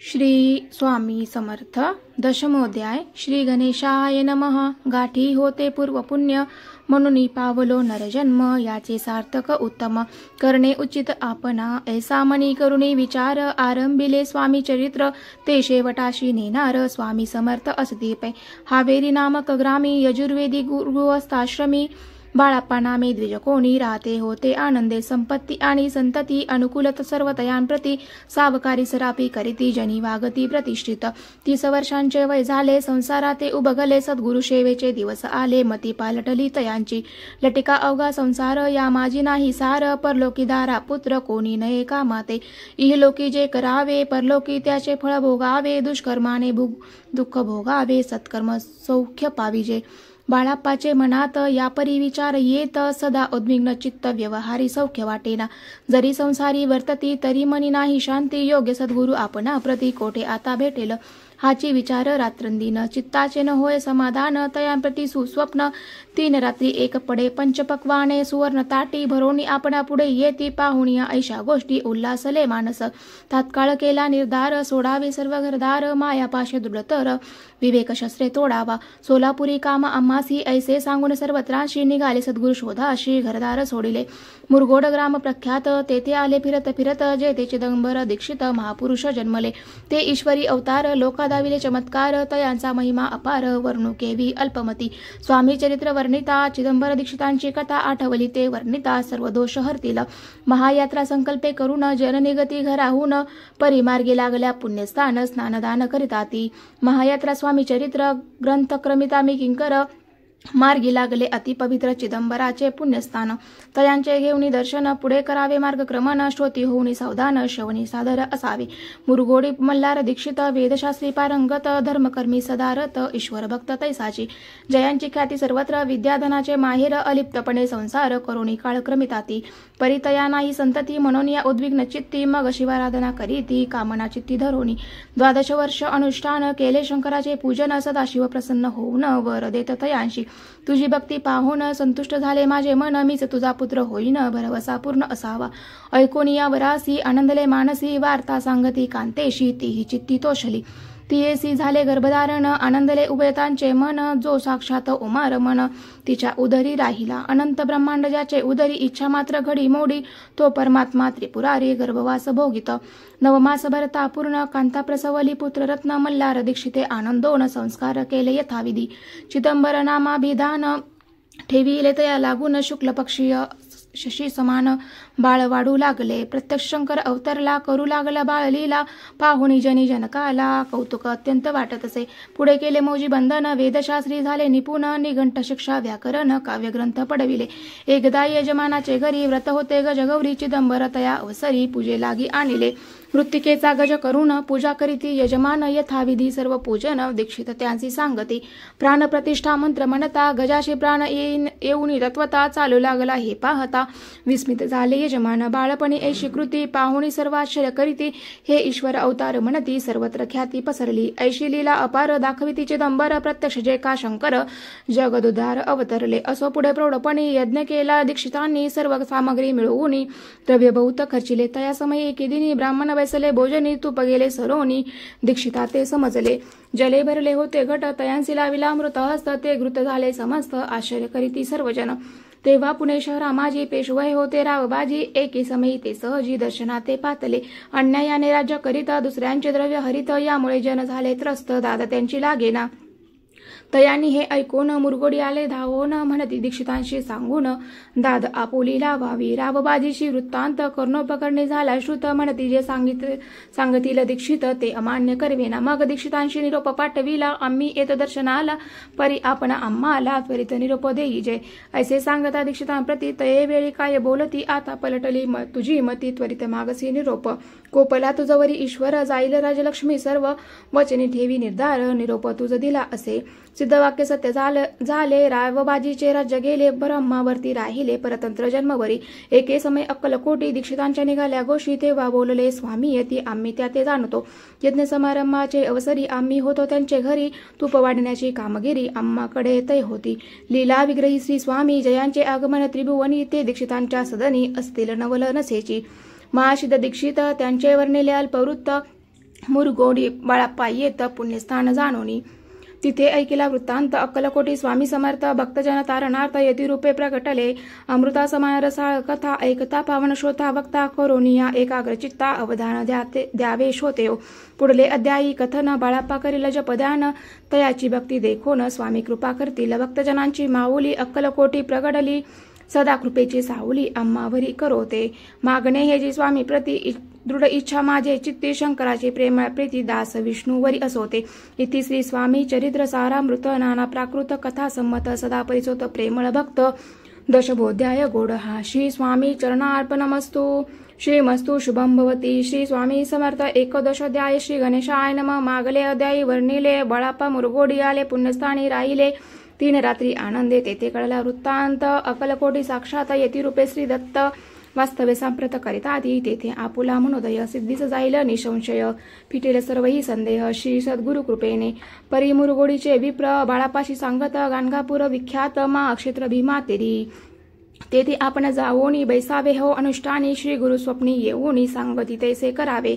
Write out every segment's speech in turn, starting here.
श्री स्वामी समर्थ. दशमोध्याय. श्री गणेशाय नमः. गाठी होते पूर्व पुण्य, म्हणून पावलो नरजन्म. याचे सार्थक उत्तम करणे उचित आपणा. ऐसा मनी करुणी विचार, आरंभिले स्वामी चरित्र. ते शेवटाशी नेणार स्वामी समर्थ असती पै. हावेरी नामक ग्रामी, यजुर्वेदी गृहस्थाश्रमी. बाळाप्पा नामे द्विज कोणी, राहते होते आनंदे संपत्ती आणि संतती. अनुकूलत सर्व तयांप्रती, सावकारी सरापी करीती. जनी वागती प्रतिष्ठित. 30 वर्षांचे वय झाले, संसाराते उबगले. सद्गुरु सेवेचे दिवस आले, मती पालटली तयांची. लटिका अवघा संसार, या माझी नाही सार. परलोकी दारा पुत्र, कोणी नये कामाते. इहलोकी जे करावे, परलोकी त्याचे फळ भोगावे. दुष्कर्माने दुःख भोगावे, सत्कर्म सौख्य पाविजे. बाळाप्पाचे मनात यापरी विचार येत, सदा उद्विग्न चित्त. व्यवहारी सौख्य वाटेना. जरी संसारी वर्तती, तरी मनी नाही शांती. योग्य सद्गुरु आपणा प्रति, कोठे आता भेटेल हाची विचार रात्रंदिन. चित्ताचे न होय समाधान, तयांप्रती सुस्वप्न. 3 रात्री एक पडे पंचपक्वाने. सुवर्ण ताटी भरोनी आपणा पुढे येती. पाहुणिया ऐशा गोष्टी, उल्हासले मानस. तात्काळ केला निर्धार, सोडावे सर्व घरदार. मायापाश दृढतर, विवेक शस्त्रे तोडावा. सोलापुरी काम आम्हासी, ऐसे सांगून सर्वत्राशी. निघाले सद्गुरु शोधाशी, घरदार सोडिले. मुरगोड ग्राम प्रख्यात, तेथे आले फिरत फिरत. जेथे चिदंबर दीक्षित महापुरुष जन्मले. ते ईश्वरी अवतार, लोकादाविले चमत्कार. तयांचा महिमा अपार, वर्णुकेवी अल्पमती. स्वामी चरित्र वर्णिता, चिदंबर दीक्षितांची कथा आठवली ते वर्णिता. सर्व दोष हरतील महायात्रा संकल्पे करून. जननिगती घराहून, परिमार्गी लागल्या पुण्यस्थान. स्नानदान करिताती. महायात्रा स्वामी चरित्र ग्रंथ क्रमिता मी किंकर. मार्गी लागले अतिपवित्र चिदंबराचे पुण्यस्थान. तयांचे घेऊनी दर्शन, पुढे करावे मार्गक्रमण. श्रोती होऊनी सावधान, श्रवणी सादर असावे. मुरगोडी मल्हार दीक्षित, वेदशास्त्री पारंगत. धर्मकर्मी सदारत, ईश्वर भक्त तैसाची. जयांची ख्याती सर्वत्र, विद्याधनाचे माहेर. अलिप्तपणे संसार करुणी काळक्रमिताती. परितया नाही संतती, म्हणून या उद्विग्न चित्ती. मग शिवाराधना करीती, कामना चित्ती धरोनी. 12 वर्ष अनुष्ठान केले शंकराचे पूजन. सदाशिव प्रसन्न होऊन वर देत तयांशी. तुझी भक्ती पाहून संतुष्ट झाले माझे मन. मीच तुझा पुत्र होईन, भरवसा पूर्ण असावा. ऐकोनिया वरासी, आनंदले मानसी. वार्ता सांगती कांतेशी, तीही चित्ती तोषली. तियेसी झाले गर्भधारण, आनंदले उभयतांचे मन. जो साक्षात उमा रमण, तिच्या उदरी राहिला. अनंत ब्रह्मांड ज्याचे उदरी, इच्छा मात्र घडी मोडी. तो परमात्मा त्रिपुरारी, गर्भवास भोगित. 9 मास भरता पूर्ण, कांता प्रसवली पुत्ररत्न. मल्हार दीक्षिते आनंदोन, संस्कार केले यथाविधी. चिदंबर नामाभिधान, ठेविले तया लागून. शुक्ल पक्षीय शशी समान, बाळ वाढू लागले. प्रत्यक्ष शंकर अवतरला, करू लागला बाळ लीला. पाहुणी जनी जनकाला, कौतुक अत्यंत वाटत असे. पुढे केले मौजी बंधन, वेदशास्त्री झाले निपुण. निघंट शिक्षा व्याकरण, काव्यग्रंथ पडविले. एकदा यजमानाचे घरी, व्रत होते गजगौरी. चिदंबर तया अवसरी, पूजे लागी आणले. मृत्तिकेचा गज करून, पूजा करीती यजमान. यथाविधी सर्व पूजन, दीक्षित त्यांची सांगती. प्राणप्रतिष्ठा मंत्र म्हणता, गजाशी प्राण येऊनी तत्वता. चालू लागला हे पाहता, विस्मित झाले यजमान. बाळपणी ऐशी कृती, पाहुणी सर्व आश्चर्य करीती. हे ईश्वर अवतार म्हणती, सर्वत्र ख्याती पसरली. ऐशी लीला अपार, दाखविती चिदंबर. प्रत्यक्ष जे का शंकर, जगदुधार अवतरले. असो पुढे प्रौढपणी, यज्ञ केला दीक्षितांनी. सर्व सामग्री मिळवून, द्रव्य बहुत खर्चिले. तया समयी एके दिनी, ब्राह्मण वैसले भोजनी. तूप गेले सरोनी, दीक्षिता ते समजले. जले भरले होते घट, तयांसी लाविला अमृत हस्त. ते घृत झाले समस्त, आश्चर्य करीती सर्वजन. तेव्हा पुणे शहरा माझी, पेशवय होते रावबाजी. एके समयी ते सहजी, दर्शनाते पातले. अन्यायाने राज्य करीत, दुसऱ्यांचे द्रव्य हरित. यामुळे जन झाले त्रस्त, दादा त्यांची लागेना. तयांनी हे ऐकून, मुरगोडी आले धावून. म्हणती दीक्षितांशी सांगून, दाद आपुली लावावी. रावबाजीशी वृत्तांत, कर्णोपकरणे झाला श्रुत. म्हणती जे सांगतील दीक्षित, ते अमान्य करवेना. मग दीक्षितांशी निरोप पाठविला, आम्ही येत दर्शनाला. परी आपण आम्हाला त्वरित निरोप देई जे. ऐसे सांगता दीक्षितांप्रती, तये वेळी काय बोलती. आता पलटली तुझी मती, त्वरित मागसी निरोप. कोपला तुझवरी ईश्वर, जाईल राजलक्ष्मी सर्व. वचनी ठेवी निर्धार, निरोप तुझ दिला असे. सिद्धवाक्य सत्य झाले. रावबाजीचे राज्य गेले, ब्रह्मावरती राहिले परतंत्र जन्मवरी. एके समय अक्कलकोटी, दीक्षितांच्या निघाल्या गोष्टी. तेव्हा बोलले स्वामी येती, आम्ही त्या ते जाणतो. यज्ञ समारंभाचे अवसरी, आम्ही होतो त्यांचे घरी. तूप वाढण्याची कामगिरी आम्हाकडे तय होती. लीला विग्रही श्री स्वामी, जयांचे आगमन त्रिभुवनी. ते दीक्षितांच्या सदनी, असतील नवल नसेची. महासिद्ध दीक्षित, त्यांचे वर्णिले अल्पवृत्त. मुरगोडी बाळाप्पा येत पुण्यस्थान जाणोनी. तिथे ऐकिला वृत्तांत. अक्कलकोटी स्वामी समर्थ भक्तजन तारणार्थ यतिरूपे प्रगटले. अमृता समान रसाळ कथा ऐकता पावन श्रोता वक्ता करोनिया एकाग्रचित्ता अवधान द्यावे श्रोते. पुढले अध्यायी कथन. बाळाप्पा करील जपध्यान तयाची भक्ती देखोन स्वामी कृपा करतील. भक्तजनांची माऊली अक्कलकोटी प्रगडली. सदा कृपेची सावली आम्हावरी करोते. मागणे हे जी स्वामी प्रती दृढ इच्छा माझे चित्ती. शंकराची प्रेमळ प्रीती दास विष्णूवरी असोते. इति श्री स्वामी चरित्र सारामृत नाना प्राकृत कथा संमत सदा परिचोत प्रेमळ भक्त. दशमोध्याय गोड हा. श्री स्वामी चरणार्पणमस्तु. श्रीमस्तु शुभम भवती. श्री स्वामी समर्थ. एकदशोध्याय. श्री गणेशाय नमः. मागले अध्यायी वर्णिले. बाळाप्पा मुरगोडी आले पुण्यस्थानी राहिले. 3 रात्री आनंदे. तेथे कळला वृत्तांत. अक्कलकोटी साक्षात यतिरूपे श्री दत्त वास्तव्य सांप्रत करिताती. तेथे आपुला मनोदय सिद्धीच जाईल निसंशय. फिटेल सर्वही संदेह श्री सद्गुरु कृपेने. परी मुरगोडीचे विप्र बाळापाशी सांगत. गाणगापूर विख्यात मा क्षेत्र भीमा तेरी. तेथे आपण जावोनी बैसावे हो अनुष्ठानी. श्री गुरु स्वप्नी येऊनी सांगती तैसे करावे.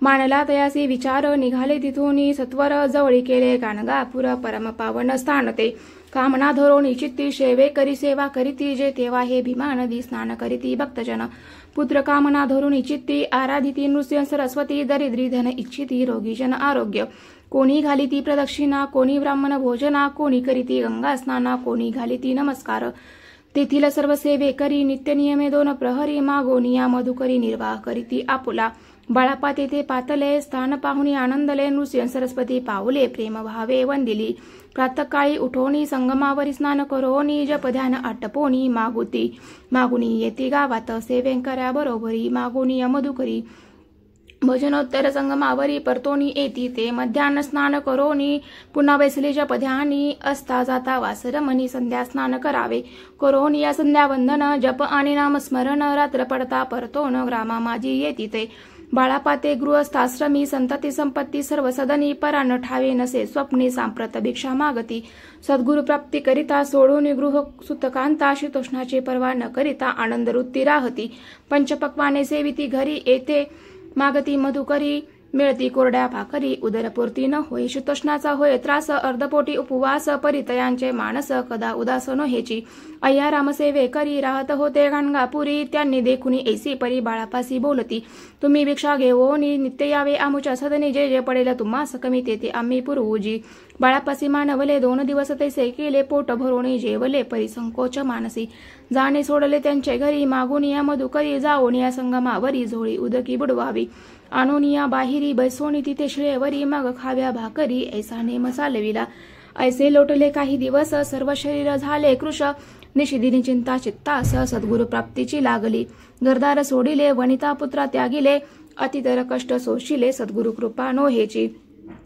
मानला तयासी विचार निघाले तिथून. सत्वर जवळी केले गाणगापूर परम पावन स्थान ते. कामना धरोणी चित्ती सेवे करी सेवा करीती. जे तेव्हा हे भीमा नदी स्नान करीती भक्तजन. पुत्र कामना धरुणी चित्ती आराधिती. नृसिंह सरस्वती दरिद्री धन इच्छिती. रोगीजन आरोग्य. कोणी घालिती प्रदक्षिणा. कोणी ब्राह्मण भोजना. कोणी करीती गंगा स्नाना. कोणी घालिती नमस्कार. तेथील सर्व सेवे करी नित्य नियमे 2 प्रहरी. मागोनिया मधुकरी निर्वाह करीती आपुला. बाळाप्पा तेथे पातले. स्थान पाहुणी आनंदले. नृसिंह सरस्वती पावले प्रेम भावे वंदिली. प्रातःकाळी उठोनी संगमावरी स्नान करोनी. जपध्यान आटपोनी मागुनी येती गावात. सेवेंकऱ्या बरोबरी मागोनी मधुकरी. भजनोत्तर संगमावरी परतोनी येती ते. मध्यान्ह स्नान करोनी पुन्हा बैसले जपध्यानी. असता जाता वासरमणी संध्या स्नान करावे. करोनी या संध्या वंदन जप आणि नामस्मरण. रात्र पडता परतोन ग्रामा माझी येती ते. बाळाप्पा ते गृहस्थाश्रमी. संतती संपत्ती सर्व सदनी. परान ठावे नसे स्वप्नी. सांप्रत भिक्षा मागती. सद्गुरु प्राप्ती करिता सोडून गृह सुतकांता. शीतोष्णाची पर्वा न करिता आनंद वृत्ती राहती. पंचपक्वाने सेविती घरी. येथे मागती मधुकरी. मिळती कोरड्या भाकरी. उदरपूर्ती न होय शीतोष्णाचा होय त्रास. अर्धपोटी उपवास. परितयांचे मानस कदा उदास न हेची. अय्या रामसेवे करी राहत होते गाणगापुरी. त्यांनी देखुनी ऐसी परी बाळापासी बोलती. तुम्ही भिक्षा घेवोनी नित्य यावे आमुच्या सदनी. जे जे पडेल तुम्हास कमी तेथे आम्ही पुरवूजी. बाळापासी मानवले 2 दिवस तैसे केले. पोट भरोणी जेवले परी संकोच मानसी. जाणे सोडले त्यांचे घरी. मागुनिया मधुकरी. जाओनिया संगमावरी. झोळी उदकी बुडवावी. आणोनिया बाहिरी. बैसोनी तिथे शिळेवरी. मग खाव्या भाकरी. ऐसा नेम चालविला. ऐसे लोटले काही दिवस. सर्व शरीर झाले कृश. निशिदिनी चिंता चित्तास. सद्गुरु प्राप्तीची लागली. घरदार सोडिले. वनिता पुत्रा त्यागिले. अतितर कष्ट सोशिले. सद्गुरु कृपा नो हेची.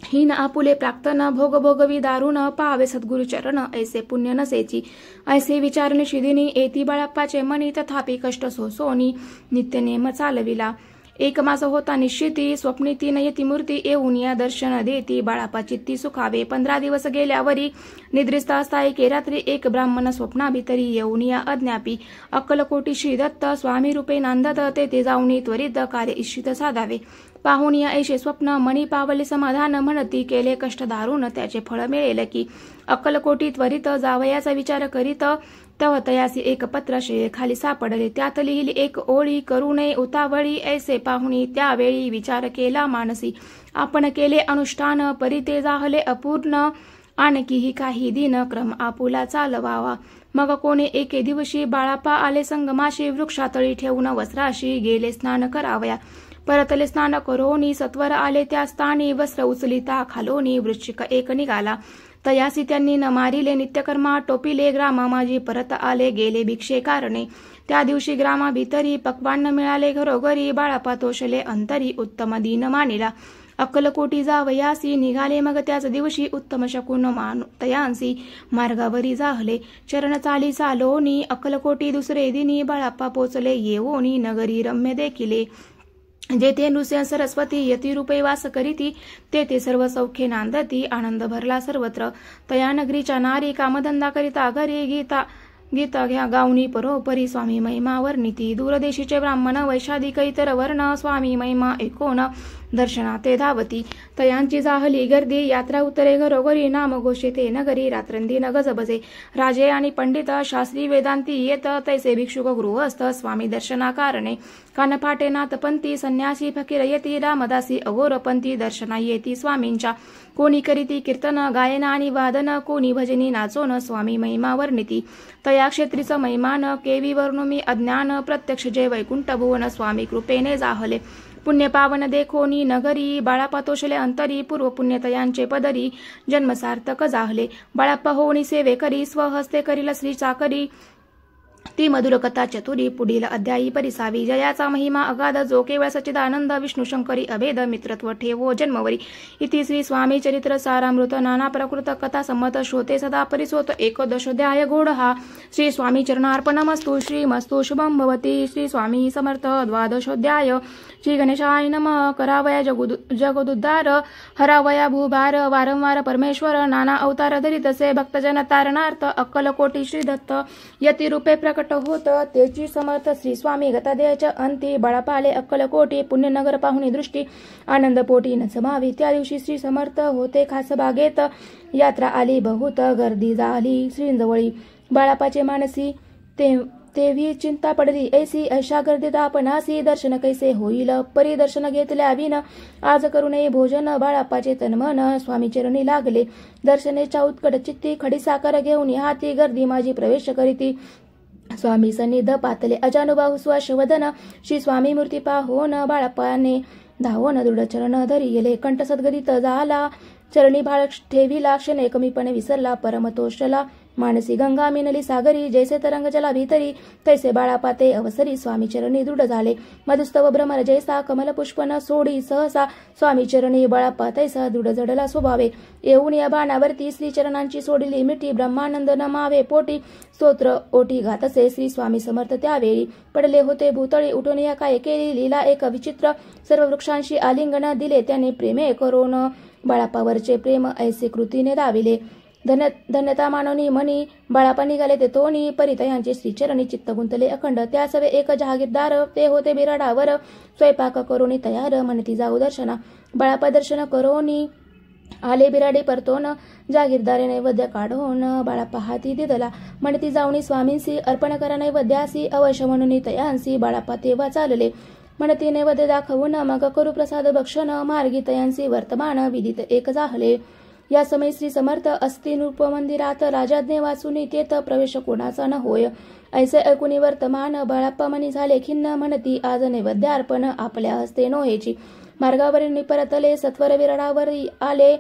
हीन आपुले प्राक्तन. भोग भोगवी दारुण. पावे सद्गुरु चरण. ऐसे पुण्य नसेची. ऐसे विचार निशिदिनी येती बाळाप्पाचे मनी. तथापि कष्ट सोसोनी नित्य नेम चालविला. 1 मास होता निश्चिती. स्वप्नी 3 यती मूर्ती. येऊन या दर्शन देती. बाळाप्पा चित्ती सुखावे. 15 दिवस गेल्यावरी निद्रिस्ता असता एके रात्री. 1 ब्राह्मण स्वप्नाभितरी. येऊन या अज्ञापी. अक्कलकोटी श्री दत्त स्वामी रूपे नांदत. तेथे जाऊनी त्वरित कार्य इच्छित साधावे. पाहून या ऐशे स्वप्न. मणी पावले समाधान. म्हणती केले कष्ट दारुण. त्याचे फळ मिळेल की. अक्कलकोटी त्वरित जावयाचा विचार करीत. तव तयासी 1 पत्र खाली सापडले. त्यात लिहिली 1 ओळी. करू नये उतावळी. ऐसे पाहुणी त्यावेळी विचार केला मानसी. आपण केले अनुष्ठान. परी ते जाहले अपूर्ण. आणखीही काही दिन क्रम आपुला चालवावा. मग कोणी एके दिवशी बाळाप्पा आले संगमाशी. वृक्षातळी ठेवून वस्त्राशी गेले स्नान करावया. परतले स्नान करोनी. सत्वर आले त्या स्थानी. वस्त्र उचलिता खालोनी. वृश्चिक 1 निघाला. तयासी त्यांनी न मारिले. नित्यकर्मा टोपिले. ग्रामा माझी परत आले. गेले भिक्षे कारणे. त्या दिवशी ग्रामा भीतरी. पक्वान्न मिळाले घरोघरी. बाळाप्पा तोषले अंतरी. उत्तम दिन मानिला. अक्कलकोटी जावयासी निघाले. मग त्याच दिवशी उत्तम शकुन तयांसी. मार्गावरी जाहले. चरण चाली चालोनी. अक्कलकोटी दुसरे दिनी. बाळाप्पा पोचले येवोनी. नगरी रम्य देखिले. जेथे नृसिंह सरस्वती यतिरूपे वास करीती. तेथे सर्व सौख्ये नांदती. आनंद भरला सर्वत्र. तया नगरीच्या नारी. कामधंदा करिता घरी. गीता घ्या गावनी परोपरी. स्वामी महिमा वर्णिती. दूरदेशीचे ब्राह्मण. वैशाधिक इतर वर्ण. स्वामी महिमा ऐकोन दर्शना ते धावती. तयांची जाहली गर्दी, यात्रा उतरे घरोघरी, नाम घोषे ते नगरी, रात्रंदी न गजबजे. राजे आणि पंडित, शास्त्री वेदांती येत, तैसे भिक्षुक गृहस्थ, स्वामी दर्शना कारणे. कानफाटे नाथपंथी, संन्यासी फकीर येती, रामदासी अघोरपंथी, दर्शना येती स्वामींच्या. कोणी करीती कीर्तन गायन आणि वादन, कोणी भजनी नाचोन, स्वामी महिमा वर्णिती. तया क्षेत्रीच महिमान, केवी वर्णू मी अज्ञान, प्रत्यक्ष जय वैकुंठ भुवन, स्वामी कृपेने जाहले. पुण्य पावन देखोनी नगरी, बाळाप्पा तोषले अंतरी, पूर्व पुण्यतयांचे पदरी, जन्म सार्थक जाहले. बाळाप्पा होणी सेवे करी, स्वहस्ते करील श्री चाकरी, ती मधुर कथा चतुरी, पुढील अध्यायी परिसावी. जयाचा महिमा अगाध, जो केवळ सच्चिदानंद, विष्णू शंकरी अभेद, मित्रत्व ठेवो जन्मवरी. इति श्री स्वामी चरित्र सारामृत, नाना प्रकृत कथा संमत, श्रोते सदा परिसोत, एकोदशोध्याय घोडहा. श्री स्वामी चरणार्पणमस्तु. श्रीमस्तु शुभं भवती. श्री स्वामी समर्थ. द्वादशोध्याय. श्री गणेशाय नमः. करावया जगदुद्धार, हरावया भूभार, वारंवार परमेश्वर, नाना अवतार धरितसे, भक्तजन तारणार्थ, अक्कलकोटी श्री दत्त, यती रूपे प्रकट होत, तेची समर्थ श्री स्वामी गतादेयाच्या अंती. बाळापाले अक्कलकोटी, पुण्यनगर पाहुणी दृष्टी, आनंद पोटी न समावी. त्या दिवशी श्री समर्थ होते खास बागेत, यात्रा आली बहुत, गर्दी झाली श्रींजवळी. बाळापाचे मानसी तेवी चिंता पडली ऐसी, अशा गर्दीत आपणासी, दर्शन कैसे होईल, परिदर्शन घेतल्या विन, आज करू नये भोजन, बाळाप्पाचे तनमन स्वामी चरणी लागले. दर्शनेच्या उत्कट चित्ती, खडी साकर घेऊन हाती, गर्दी माझी प्रवेश करीती. स्वामी सन्निध पातले अजानुबाहू स्वाशवदन, श्री स्वामी मूर्ती पाहोन, बाळाप्पाने धावोन दृढ चरण धरी गेले. कंठ सद्गदित झाला, चरणी भाळ ठेविला, क्षणे कमीपणे विसरला, परमतोषला. मानसी गंगा मिनली सागरी, जैसे तरंग जला भीतरी, तैसे बाळाप्पा ते अवसरी, स्वामी चरणी दृढ झाले. मधुस्तव भ्रमर जैसा, कमल पुष्पन सोडी सहसा, स्वामी चरणी बाळाप्पा तैसा दृढ जडला स्वभावे. येऊन या बाणावरती, श्री चरणांची सोडली मिठी, ब्रह्मानंद नमावे पोटी, स्तोत्र ओटी घातसे, श्री स्वामी समर्थ त्यावेळी. पडले होते भूतळी, उठून या काय केली लीला एक विचित्र, सर्व वृक्षांशी आलिंगन दिले त्याने प्रेमे करोन, बाळाप्पावरचे प्रेम ऐसे कृतीने दाविले. धन्यता मानवनी मनी, बाळाप्पा निघाले ते तोनी, परितयांचे श्रीचरणी चित्त गुंतले अखंड. त्या सवे एक जहागीरदार, ते होते बिराडावर, स्वयंपाक करोनी तयार, म्हणती जाऊ दर्शना. बाळाप्पा दर्शन करोनी आले बिराडे परतोन, जागीरदारे नैवेद्य काढोन, बाळाप्पा हाती दिदला, म्हणती जाऊनी स्वामींसी, अर्पण करा नैवेद्यासी, अवश्य म्हणून तयांसी. बाळाप्पा तेव्हा चालले, म्हणती नैवेद्य दाखवून, मग करू प्रसाद भक्षण, मार्गी तयांसी वर्तमान, विदित एक जाहले. या समय श्री समर्थ असती नृप मंदिरात, राजाज्ञे वाचून तेथ प्रवेश कोणाचा न होय. ऐसे ऐकुनी वर्तमान, बाळाप्पा मनी झाले खिन्न, म्हणती आज नैवेद्य अर्पण आपल्या हस्ते नोहेची. मार्गावरील परतले, सत्वर विराडावर आले,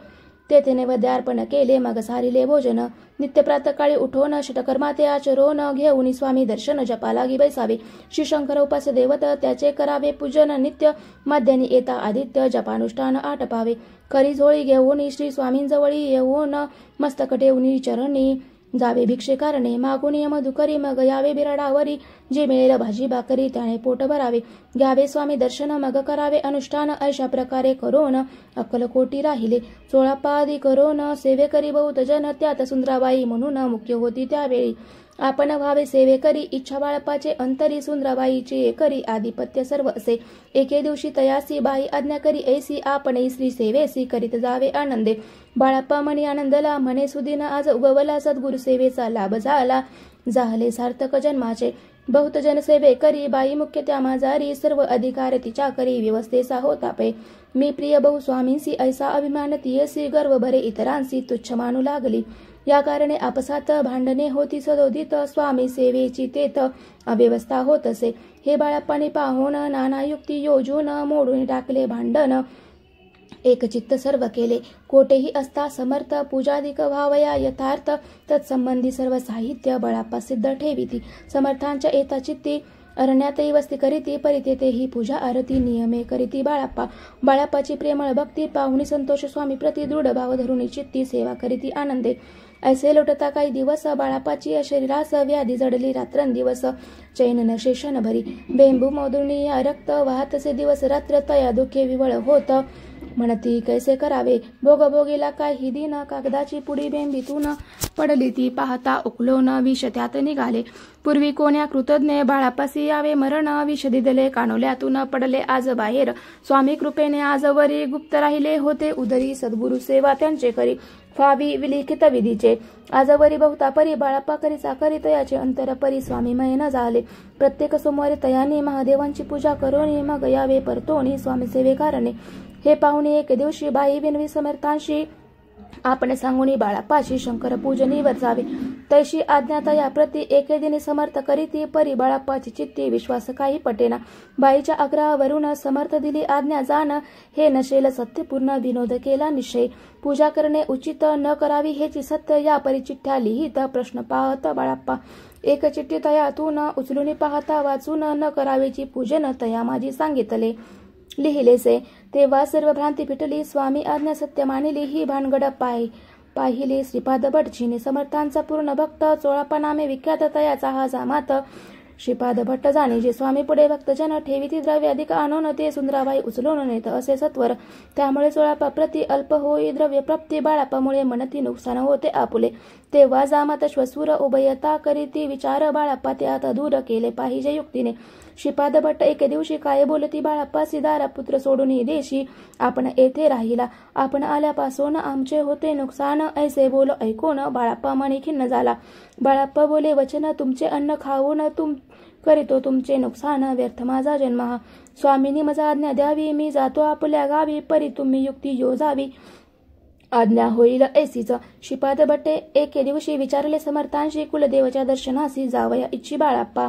तेथे नैवेद्य अर्पण केले, मग सारिले भोजन. नित्य प्रातकाळी उठोन, षटकर्माते आचरोन, घेऊन स्वामी दर्शन जपा लागी बैसावे. श्री शंकर उपास्य देवत, त्याचे करावे पूजन नित्य, मध्यानी येता आदित्य, जपानुष्ठान आटपावे. खरी झोळी घेऊन श्री स्वामींजवळी येऊन, मस्तक ठेवून चरणी जावे भिक्षे कारणे. मागून मधुकरी, मग यावे बिराडावरी, जे मिळेल भाजी भाकरी त्याने पोट भरावे. घ्यावे स्वामी दर्शन, मग करावे अनुष्ठान, अशा प्रकारे करोन अक्कलकोटी राहिले. 16 पादी करोन सेवेकरी बहुत जन, त्यात सुंदराबाई म्हणून मुख्य होती त्यावेळी. आपण व्हावे सेवेकरी, इच्छा बाळाप्पाचे अंतरी, सुंदराबाईचे करी आधिपत्य सर्व असे. एके दिवशी तयासी बाई आज्ञा करी ऐसी, आपणही श्री सेवेसी करीत जावे आनंदे. बाळाप्पा मनी आनंदला, म्हणे सुदिन आज उगवला, सद्गुरु सेवेचा लाभ झाला, झाले सार्थक जन्माचे. बहुत जन सेवे करी, बाई मुख्य त्या माझारी, सर्व अधिकार तिच्या करी, व्यवस्थेचा होता पे. मी प्रिय बहु स्वामींसी, ऐसा अभिमान तियसी, गर्व भरे इतरांसी, तुच्छ मानू लागली. या कारणे आपसात भांडणे होती सदोदित, स्वामी सेवेची तेथ अव्यवस्था होत असे. हे बाळाप्पाने पाहून नाना युक्ती योजून, मोडून टाकले भांडण, एक चित्त सर्व केले. कोठेही असता समर्थ, पूजाधिक व्हावया यथार्थ, तत्संबंधी सर्व साहित्य बाळाप्पा सिद्ध ठेविती. समर्थांच्या येता चित्ती, अरण्यातही वस्ती करीती, परितेही पूजा आरती नियमे करीती बाळाप्पा. बाळाप्पाची प्रेमळ भक्ती पाहुणी संतोष, स्वामी प्रति दृढ भाव धरून चित्ती सेवा करीती आनंदे. ऐसे लोटता काही दिवस, बाळाप्पाची शरीरास व्याधी जडली रात्रंदिवस, चैन न शेषन भरी. बेंबू मोदुनी रक्त वाहतसे दिवस रात्र, तया दुखे विवळ होत, म्हणती कैसे करावे भोगभोगीला काही दिन कागदाची पुडी बेंबीतून पडली ती पाहता उकलोन विष त्यात निघाले पूर्वी कोण्या कृतज्ञ बाळापासी यावे मरण विष दिदले कानोल्यातून पडले आज बाहेर स्वामी कृपेने आजवरी गुप्त राहिले होते उदरी सद्गुरु सेवा त्यांचे करी फावी विलिखित विधीचे आजवरी बहुता परी बाळाप्पा करीचा करी तयाचे अंतर परी स्वामीमय न झाले प्रत्येक सोमवारी तयाने महादेवांची पूजा करोनी मग यावे परतोनी स्वामी सेवेकारणे हे पाहुणे एक दिवशी बाई विनवी समर्थांशी आपण सांगुनी बाळाप्पाशी शंकर पूजनीवर जावे तैशी आज्ञा तया प्रति एके दिनी समर्थ करीती परी बाळाप्पाची चित्ती विश्वास काही पटेना बाईच्या आग्रहावरून समर्थ दिली आज्ञा जाण हे नशेल सत्यपूर्ण विनोद केला निश्चय पूजा करणे उचित न करावी हेची सत्य या परी चिठ्ठ्या लिहित प्रश्न पाहत बाळाप्पा एक चिठ्ठी तयातून उचलून पाहता वाचून न करावेची पूजन तया माझी सांगितले लिहिलेसे तेव्हा सर्व भ्रांती फिटली स्वामी आज्ञा सत्य मानिली ही भानगड पाहिली श्रीपाद भटजीने समर्थांचा पूर्ण भक्त चोळाप्पा नामे विख्यात तयाचा हा जामात श्रीपाद भट्ट जाणे जे स्वामी पुढे भक्तजन ठेवीती द्रव्य अधिक आणून ते सुंदराबाई उचलून नेत असे सत्वर त्यामुळे चोळाप्पा प्रति अल्प होई द्रव्य प्राप्ती बाळाप्पामुळे मनती नुकसान होते आपुले तेव्हा जामात श्वसूर उभयता करीती विचार बाळाप्पा त्यात दूर केले पाहिजे युक्तीने श्रीपाद भट्ट एके दिवशी काय बोलती बाळाप्पा सिदारा पुत्र सोडून देशी आपण येथे राहिला आपण आल्यापासून आमचे होते नुकसान ऐसे बोल ऐकून बाळाप्पा मनी खिन्न झाला बाळाप्पा बोले वचन तुमचे अन्न खाऊन करीतो तुमचे नुकसान व्यर्थ माझा जन्म हा स्वामींनी माझा आज्ञा द्यावी मी जातो आपल्या गावी परी तुम्ही युक्ती योजावी आज्ञा होईल ऐसीच श्रीपाद भट्टे एके दिवशी विचारले समर्थांशी कुलदेवाच्या दर्शनासी जावया इच्छी बाळाप्पा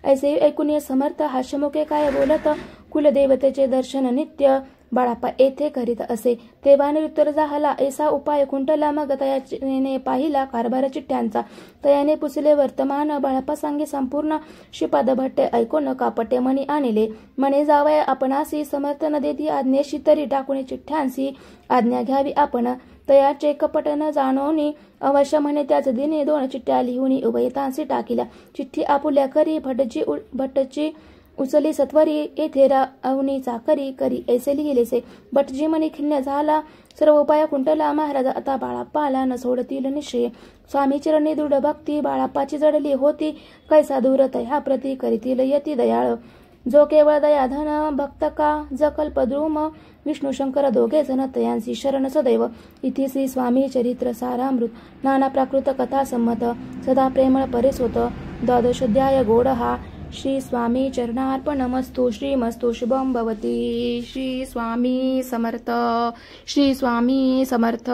ऐसे ऐकून समर्थ हास्यमुखे काय बोलत कुलदेवतेचे दर्शन नित्य बाळाप्पा येथे करीत असे तेव्हा निरुत्तर झाला ऐसा उपाय खुंटला मग तयाने पाहिला कारभार चिठ्ठ्यांचा तयाने पुसले वर्तमान बाळाप्पा सांगे संपूर्ण श्रीपाद भट्टे ऐकून कापटे मनी आणले मने जावया आपणासी समर्थ न देती आज्ञेशी तरी टाकून चिठ्ठ्यांसी आज्ञा घ्यावी आपण तयाचे कपट न जाणोनी अवश्य म्हणे त्याच दिने 2 चिठ्ठ्या लिहून उभयतांसी टाकिल्या चिठ्ठी आपुल्या करी भट्टची उचली सत्वरी येथे रावणी चाकरी करी ऐसे लिहिलेसे भटजी मनी खिन्न झाला सर्व उपाय खुंटला महाराज आता बाळाप्पाला न सोडतील निश्चय स्वामी चरणी दृढ भक्ती बाळाप्पाची जडली होती कैसा दूर तया प्रती करीतील यती दयाळ जो केवळ दयाधन भक्त का ज कल्पद्रुम विष्णू शंकर दोघे जण तयांसी शरण सदैव इति श्री स्वामी चरित्र सारामृत नाना प्राकृत कथा संमत सदा प्रेमळ परिसोत 12 गोडहा श्री स्वामी चरणार्पणमस्तु श्रीमस्तु शुभं भवति श्री स्वामी समर्थ श्री स्वामी समर्थ।